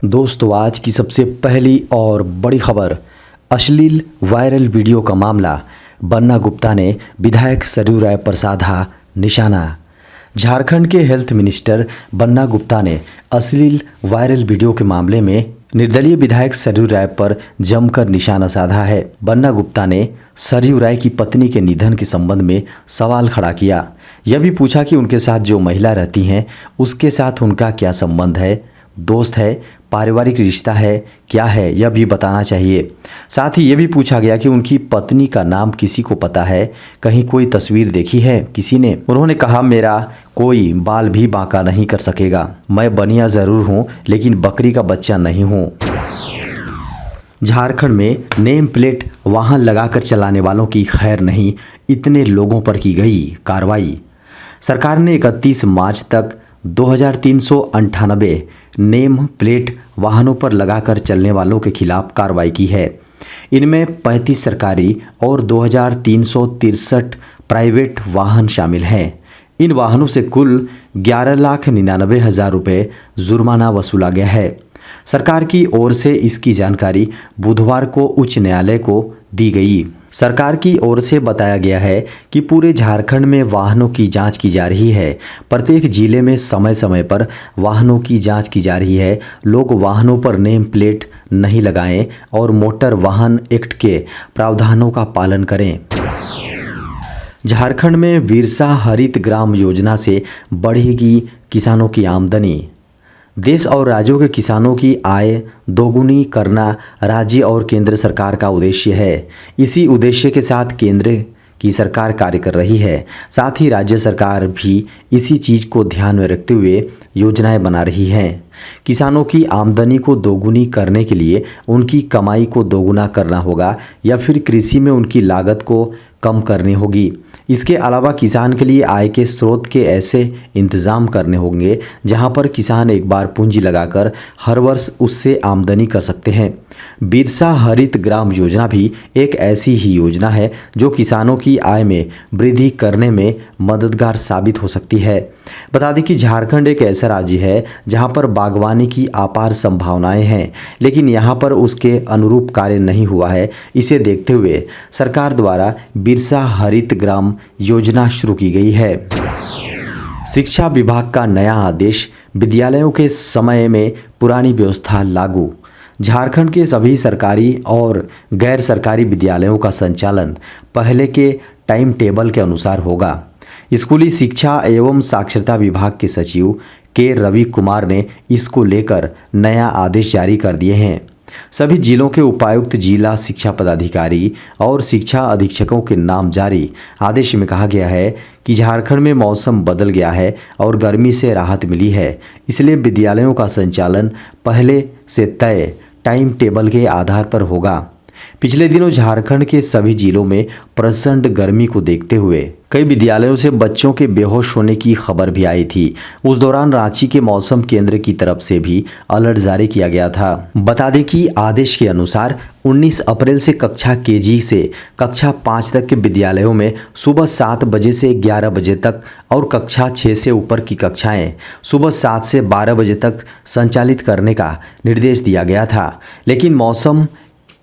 दोस्तों, आज की सबसे पहली और बड़ी खबर, अश्लील वायरल वीडियो का मामला। बन्ना गुप्ता ने विधायक सरयू राय पर साधा निशाना। झारखंड के हेल्थ मिनिस्टर बन्ना गुप्ता ने अश्लील वायरल वीडियो के मामले में निर्दलीय विधायक सरयू राय पर जमकर निशाना साधा है। बन्ना गुप्ता ने सरयू राय की पत्नी के निधन के संबंध में सवाल खड़ा किया। यह भी पूछा कि उनके साथ जो महिला रहती हैं उसके साथ उनका क्या संबंध है, दोस्त है, पारिवारिक रिश्ता है, क्या है, यह भी बताना चाहिए। साथ ही ये भी पूछा गया कि उनकी पत्नी का नाम किसी को पता है, कहीं कोई तस्वीर देखी है किसी ने। उन्होंने कहा, मेरा कोई बाल भी बांका नहीं कर सकेगा। मैं बनिया ज़रूर हूँ लेकिन बकरी का बच्चा नहीं हूँ। झारखंड में नेम प्लेट वाहन लगाकर चलाने वालों की खैर नहीं, इतने लोगों पर की गई कार्रवाई। सरकार ने 31 मार्च तक 2398 नेम प्लेट वाहनों पर लगाकर चलने वालों के खिलाफ कार्रवाई की है। इनमें 35 सरकारी और 2363 प्राइवेट वाहन शामिल हैं। इन वाहनों से कुल 11,99,000 रुपये जुर्माना वसूला गया है। सरकार की ओर से इसकी जानकारी बुधवार को उच्च न्यायालय को दी गई। सरकार की ओर से बताया गया है कि पूरे झारखंड में वाहनों की जांच की जा रही है। प्रत्येक जिले में समय समय पर वाहनों की जांच की जा रही है। लोग वाहनों पर नेम प्लेट नहीं लगाएं और मोटर वाहन एक्ट के प्रावधानों का पालन करें। झारखंड में बिरसा हरित ग्राम योजना से बढ़ेगी किसानों की आमदनी। देश और राज्यों के किसानों की आय दोगुनी करना राज्य और केंद्र सरकार का उद्देश्य है। इसी उद्देश्य के साथ केंद्र की सरकार कार्य कर रही है। साथ ही राज्य सरकार भी इसी चीज़ को ध्यान में रखते हुए योजनाएं बना रही हैं। किसानों की आमदनी को दोगुनी करने के लिए उनकी कमाई को दोगुना करना होगा या फिर कृषि में उनकी लागत को कम करनी होगी। इसके अलावा किसान के लिए आय के स्रोत के ऐसे इंतज़ाम करने होंगे जहां पर किसान एक बार पूंजी लगाकर हर वर्ष उससे आमदनी कर सकते हैं। बिरसा हरित ग्राम योजना भी एक ऐसी ही योजना है जो किसानों की आय में वृद्धि करने में मददगार साबित हो सकती है। बता दें कि झारखंड एक ऐसा राज्य है जहां पर बागवानी की अपार संभावनाएं हैं, लेकिन यहां पर उसके अनुरूप कार्य नहीं हुआ है। इसे देखते हुए सरकार द्वारा बिरसा हरित ग्राम योजना शुरू की गई है। शिक्षा विभाग का नया आदेश, विद्यालयों के समय में पुरानी व्यवस्था लागू। झारखंड के सभी सरकारी और गैर सरकारी विद्यालयों का संचालन पहले के टाइम टेबल के अनुसार होगा। स्कूली शिक्षा एवं साक्षरता विभाग के सचिव के रवि कुमार ने इसको लेकर नया आदेश जारी कर दिए हैं। सभी जिलों के उपायुक्त, जिला शिक्षा पदाधिकारी और शिक्षा अधीक्षकों के नाम जारी आदेश में कहा गया है कि झारखंड में मौसम बदल गया है और गर्मी से राहत मिली है, इसलिए विद्यालयों का संचालन पहले से तय टाइम टेबल के आधार पर होगा। पिछले दिनों झारखंड के सभी जिलों में प्रचंड गर्मी को देखते हुए कई विद्यालयों से बच्चों के बेहोश होने की खबर भी आई थी। उस दौरान रांची के मौसम केंद्र की तरफ से भी अलर्ट जारी किया गया था। बता दें कि आदेश के अनुसार 19 अप्रैल से कक्षा केजी से कक्षा 5 तक के विद्यालयों में सुबह 7 बजे से 11 बजे तक और कक्षा 6 से ऊपर की कक्षाएं सुबह 7 से 12 बजे तक संचालित करने का निर्देश दिया गया था। लेकिन मौसम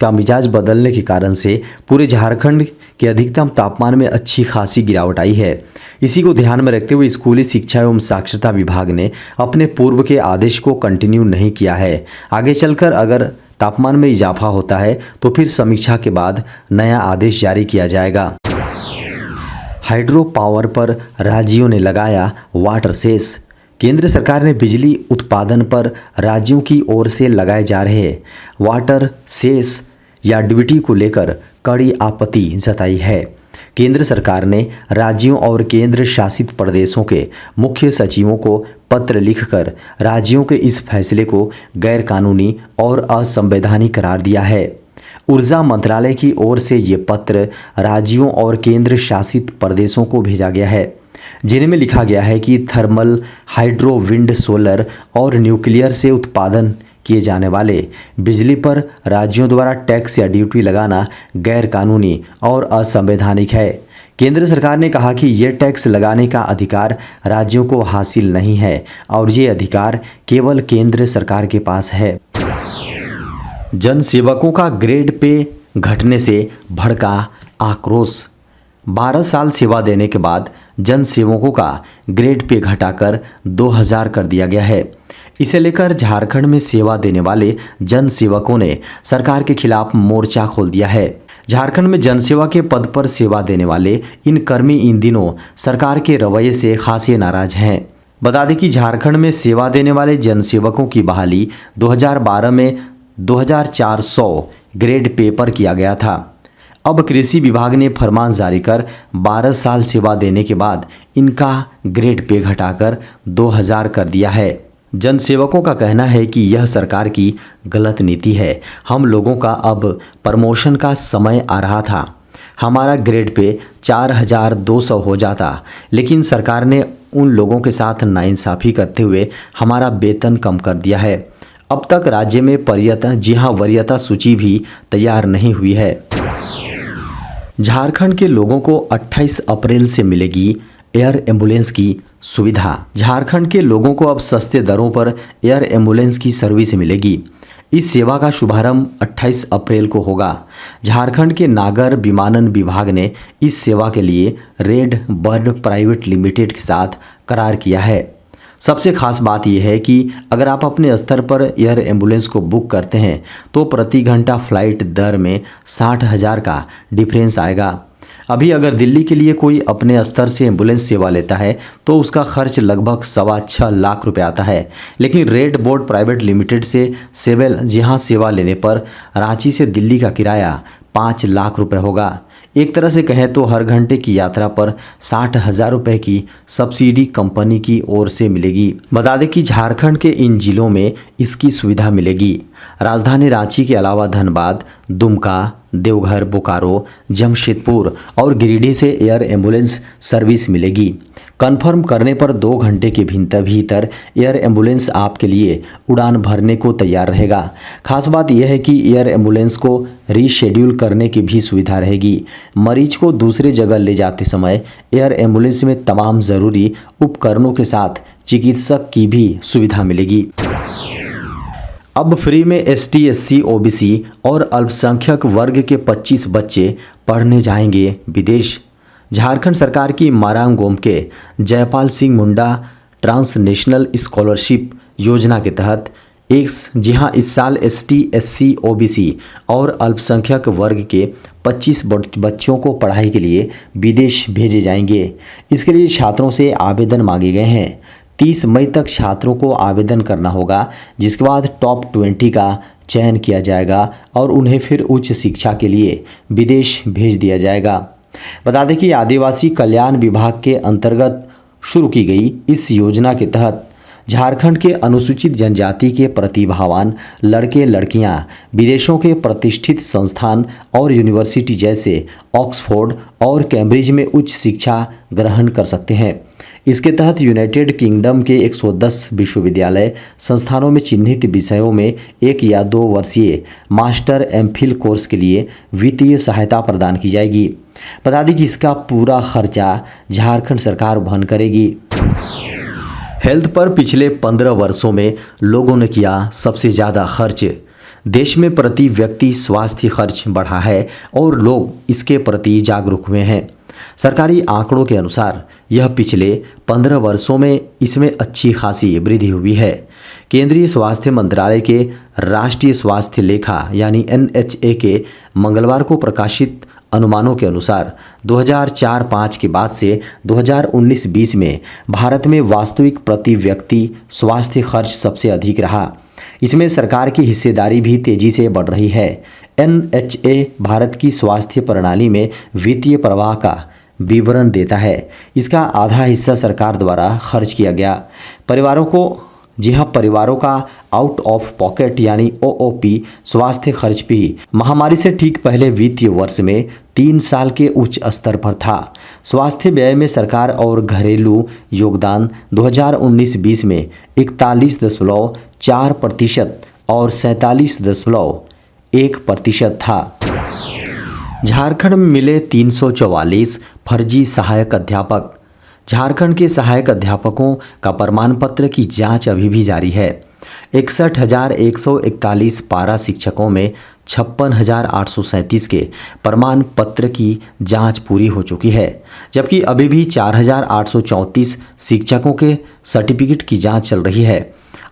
का मिजाज बदलने के कारण से पूरे झारखंड के अधिकतम तापमान में अच्छी खासी गिरावट आई है। इसी को ध्यान में रखते हुए स्कूली शिक्षा एवं साक्षरता विभाग ने अपने पूर्व के आदेश को कंटिन्यू नहीं किया है। आगे चलकर अगर तापमान में इजाफा होता है तो फिर समीक्षा के बाद नया आदेश जारी किया जाएगा। हाइड्रो पावर पर राज्यों ने लगाया वाटर सेस। केंद्र सरकार ने बिजली उत्पादन पर राज्यों की ओर से लगाए जा रहे वाटर सेस या ड्यूटी को लेकर कड़ी आपत्ति जताई है। केंद्र सरकार ने राज्यों और केंद्र शासित प्रदेशों के मुख्य सचिवों को पत्र लिखकर राज्यों के इस फैसले को गैरकानूनी और असंवैधानिक करार दिया है। ऊर्जा मंत्रालय की ओर से ये पत्र राज्यों और केंद्र शासित प्रदेशों को भेजा गया है, जिनमें लिखा गया है कि थर्मल, हाइड्रो, विंड, सोलर और न्यूक्लियर से उत्पादन किए जाने वाले बिजली पर राज्यों द्वारा टैक्स या ड्यूटी लगाना गैर कानूनी और असंवैधानिक है। केंद्र सरकार ने कहा कि ये टैक्स लगाने का अधिकार राज्यों को हासिल नहीं है और ये अधिकार केवल केंद्र सरकार के पास है। जन सेवकों का ग्रेड पे घटने से भड़का आक्रोश। 12 साल सेवा देने के बाद जन सेवकों का ग्रेड पे घटाकर 2000 कर दिया गया है। इसे लेकर झारखंड में सेवा देने वाले जन सेवकों ने सरकार के खिलाफ मोर्चा खोल दिया है। झारखंड में जनसेवा के पद पर सेवा देने वाले इन कर्मी इन दिनों सरकार के रवैये से खासे नाराज हैं। बता दें कि झारखंड में सेवा देने वाले जनसेवकों की बहाली 2012 में 2400 ग्रेड पे पर किया गया था। अब कृषि विभाग ने फरमान जारी कर 12 साल सेवा देने के बाद इनका ग्रेड पे घटाकर 2000 कर दिया है। जन सेवकों का कहना है कि यह सरकार की गलत नीति है। हम लोगों का अब प्रमोशन का समय आ रहा था, हमारा ग्रेड पे 4200 हो जाता, लेकिन सरकार ने उन लोगों के साथ नाइंसाफ़ी करते हुए हमारा वेतन कम कर दिया है। अब तक राज्य में वरीयता सूची भी तैयार नहीं हुई है। झारखंड के लोगों को 28 अप्रैल से मिलेगी एयर एम्बुलेंस की सुविधा। झारखंड के लोगों को अब सस्ते दरों पर एयर एम्बुलेंस की सर्विस मिलेगी। इस सेवा का शुभारंभ 28 अप्रैल को होगा। झारखंड के नागर विमानन विभाग ने इस सेवा के लिए रेड बर्ड प्राइवेट लिमिटेड के साथ करार किया है। सबसे खास बात यह है कि अगर आप अपने स्तर पर एयर एम्बुलेंस को बुक करते हैं तो प्रति घंटा फ्लाइट दर में 60,000 का डिफरेंस आएगा। अभी अगर दिल्ली के लिए कोई अपने स्तर से एम्बुलेंस सेवा लेता है तो उसका खर्च लगभग 6.25 लाख रुपए आता है, लेकिन रेड बोर्ड प्राइवेट लिमिटेड से सेवा लेने पर रांची से दिल्ली का किराया 5 लाख रुपए होगा। एक तरह से कहें तो हर घंटे की यात्रा पर 60,000 रुपये की सब्सिडी कंपनी की ओर से मिलेगी। बता दें कि झारखंड के इन जिलों में इसकी सुविधा मिलेगी। राजधानी रांची के अलावा धनबाद, दुमका, देवघर, बोकारो, जमशेदपुर और गिरिडीह से एयर एम्बुलेंस सर्विस मिलेगी। कंफर्म करने पर 2 घंटे के भीतर एयर एम्बुलेंस आपके लिए उड़ान भरने को तैयार रहेगा। खास बात यह है कि एयर एम्बुलेंस को रीशेड्यूल करने की भी सुविधा रहेगी। मरीज को दूसरे जगह ले जाते समय एयर एम्बुलेंस में तमाम ज़रूरी उपकरणों के साथ चिकित्सक की भी सुविधा मिलेगी। अब फ्री में ST, SC, OBC और अल्पसंख्यक वर्ग के 25 बच्चे पढ़ने जाएंगे विदेश। झारखंड सरकार की मारांगोम के जयपाल सिंह मुंडा ट्रांसनेशनल स्कॉलरशिप योजना के तहत इस साल ST, SC, OBC और अल्पसंख्यक वर्ग के 25 बच्चों को पढ़ाई के लिए विदेश भेजे जाएंगे। इसके लिए छात्रों से आवेदन मांगे गए हैं। 30 मई तक छात्रों को आवेदन करना होगा, जिसके बाद टॉप 20 का चयन किया जाएगा और उन्हें फिर उच्च शिक्षा के लिए विदेश भेज दिया जाएगा। बता दें कि आदिवासी कल्याण विभाग के अंतर्गत शुरू की गई इस योजना के तहत झारखंड के अनुसूचित जनजाति के प्रतिभावान लड़के लड़कियां विदेशों के प्रतिष्ठित संस्थान और यूनिवर्सिटी जैसे ऑक्सफोर्ड और कैम्ब्रिज में उच्च शिक्षा ग्रहण कर सकते हैं। इसके तहत यूनाइटेड किंगडम के 110 विश्वविद्यालय संस्थानों में चिन्हित विषयों में 1 या 2 वर्षीय मास्टर MPhil कोर्स के लिए वित्तीय सहायता प्रदान की जाएगी। बता दें कि इसका पूरा खर्चा झारखंड सरकार वहन करेगी। हेल्थ पर पिछले 15 वर्षों में लोगों ने किया सबसे ज़्यादा खर्च। देश में प्रति व्यक्ति स्वास्थ्य खर्च बढ़ा है और लोग इसके प्रति जागरूक हुए हैं। सरकारी आंकड़ों के अनुसार यह पिछले 15 वर्षों में इसमें अच्छी खासी वृद्धि हुई है। केंद्रीय स्वास्थ्य मंत्रालय के राष्ट्रीय स्वास्थ्य लेखा यानी NHA के मंगलवार को प्रकाशित अनुमानों के अनुसार 2004-05 के बाद से 2019-20 में भारत में वास्तविक प्रति व्यक्ति स्वास्थ्य खर्च सबसे अधिक रहा। इसमें सरकार की हिस्सेदारी भी तेजी से बढ़ रही है। NHA भारत की स्वास्थ्य प्रणाली में वित्तीय प्रवाह का विवरण देता है। इसका आधा हिस्सा सरकार द्वारा खर्च किया गया। परिवारों का आउट ऑफ पॉकेट यानी OOP स्वास्थ्य खर्च भी महामारी से ठीक पहले वित्तीय वर्ष में 3 साल के उच्च स्तर पर था। स्वास्थ्य व्यय में सरकार और घरेलू योगदान 2019-20 में 41.4% और 47.1% था। झारखंड में मिले 344 फर्जी सहायक अध्यापक। झारखंड के सहायक अध्यापकों का प्रमाण पत्र की जांच अभी भी जारी है। 61,141 पारा शिक्षकों में 56,837 के प्रमाण पत्र की जांच पूरी हो चुकी है, जबकि अभी भी 4,834 शिक्षकों के सर्टिफिकेट की जांच चल रही है।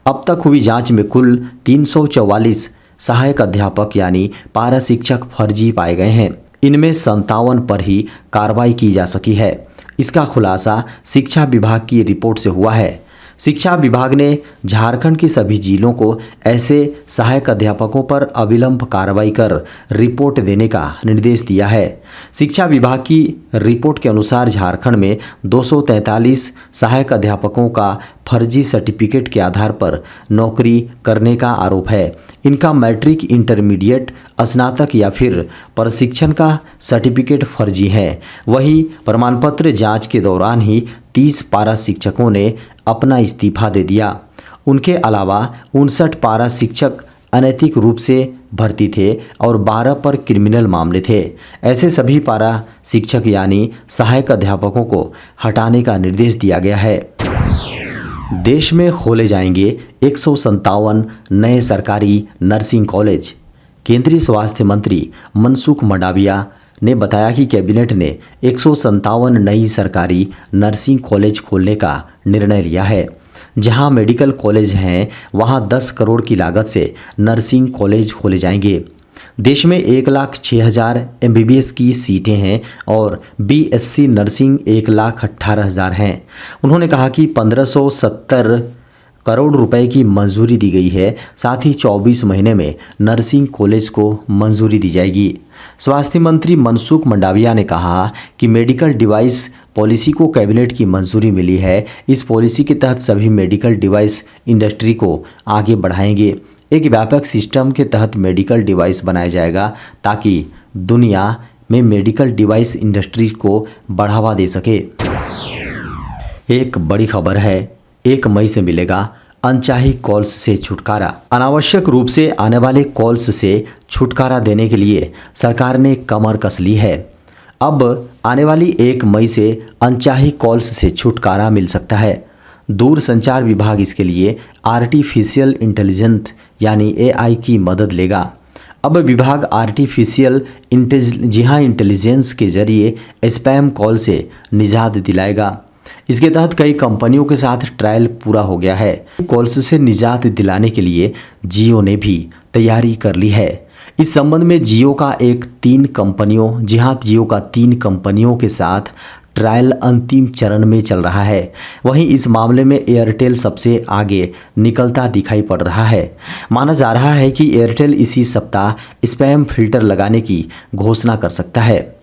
अब तक हुई जांच में कुल 344 सहायक अध्यापक यानी पारा शिक्षक फर्जी पाए गए हैं। इनमें 57 पर ही कार्रवाई की जा सकी है। इसका खुलासा शिक्षा विभाग की रिपोर्ट से हुआ है। शिक्षा विभाग ने झारखंड के सभी जिलों को ऐसे सहायक अध्यापकों पर अविलंब कार्रवाई कर रिपोर्ट देने का निर्देश दिया है। शिक्षा विभाग की रिपोर्ट के अनुसार झारखंड में 243 सहायक अध्यापकों का फर्जी सर्टिफिकेट के आधार पर नौकरी करने का आरोप है। इनका मैट्रिक, इंटरमीडिएट, स्नातक या फिर प्रशिक्षण का सर्टिफिकेट फर्जी है। वहीं प्रमाण पत्र जांच के दौरान ही 30 पारा शिक्षकों ने अपना इस्तीफा दे दिया। उनके अलावा 59 पारा शिक्षक अनैतिक रूप से भर्ती थे और 12 पर क्रिमिनल मामले थे। ऐसे सभी पारा शिक्षक यानी सहायक अध्यापकों को हटाने का निर्देश दिया गया है। देश में खोले जाएंगे 157 नए सरकारी नर्सिंग कॉलेज। केंद्रीय स्वास्थ्य मंत्री मनसुख मंडाविया ने बताया कि कैबिनेट ने 157 नई सरकारी नर्सिंग कॉलेज खोलने का निर्णय लिया है। जहां मेडिकल कॉलेज हैं वहां 10 करोड़ की लागत से नर्सिंग कॉलेज खोले जाएंगे। देश में 1,06,000 MBBS की सीटें हैं और BSc नर्सिंग 1,18,000 हैं। उन्होंने कहा कि 1,570 करोड़ रुपए की मंजूरी दी गई है। साथ ही 24 महीने में नर्सिंग कॉलेज को मंजूरी दी जाएगी। स्वास्थ्य मंत्री मनसुख मंडाविया ने कहा कि मेडिकल डिवाइस पॉलिसी को कैबिनेट की मंजूरी मिली है। इस पॉलिसी के तहत सभी मेडिकल डिवाइस इंडस्ट्री को आगे बढ़ाएंगे। एक व्यापक सिस्टम के तहत मेडिकल डिवाइस बनाया जाएगा ताकि दुनिया में मेडिकल डिवाइस इंडस्ट्री को बढ़ावा दे सके। एक बड़ी खबर है, 1 मई से मिलेगा अनचाही कॉल्स से छुटकारा। अनावश्यक रूप से आने वाले कॉल्स से छुटकारा देने के लिए सरकार ने कमर कस ली है। अब आने वाली 1 मई से अनचाही कॉल्स से छुटकारा मिल सकता है। दूरसंचार विभाग इसके लिए आर्टिफिशियल इंटेलिजेंस यानी AI की मदद लेगा। अब विभाग आर्टिफिशियल इंटेलिजेंस के जरिए स्पैम कॉल से निजात दिलाएगा। इसके तहत कई कंपनियों के साथ ट्रायल पूरा हो गया है। कॉल्स से निजात दिलाने के लिए जियो ने भी तैयारी कर ली है। इस संबंध में जियो का 3 कंपनियों के साथ ट्रायल अंतिम चरण में चल रहा है। वहीं इस मामले में एयरटेल सबसे आगे निकलता दिखाई पड़ रहा है। माना जा रहा है कि एयरटेल इसी सप्ताह स्पैम फिल्टर लगाने की घोषणा कर सकता है।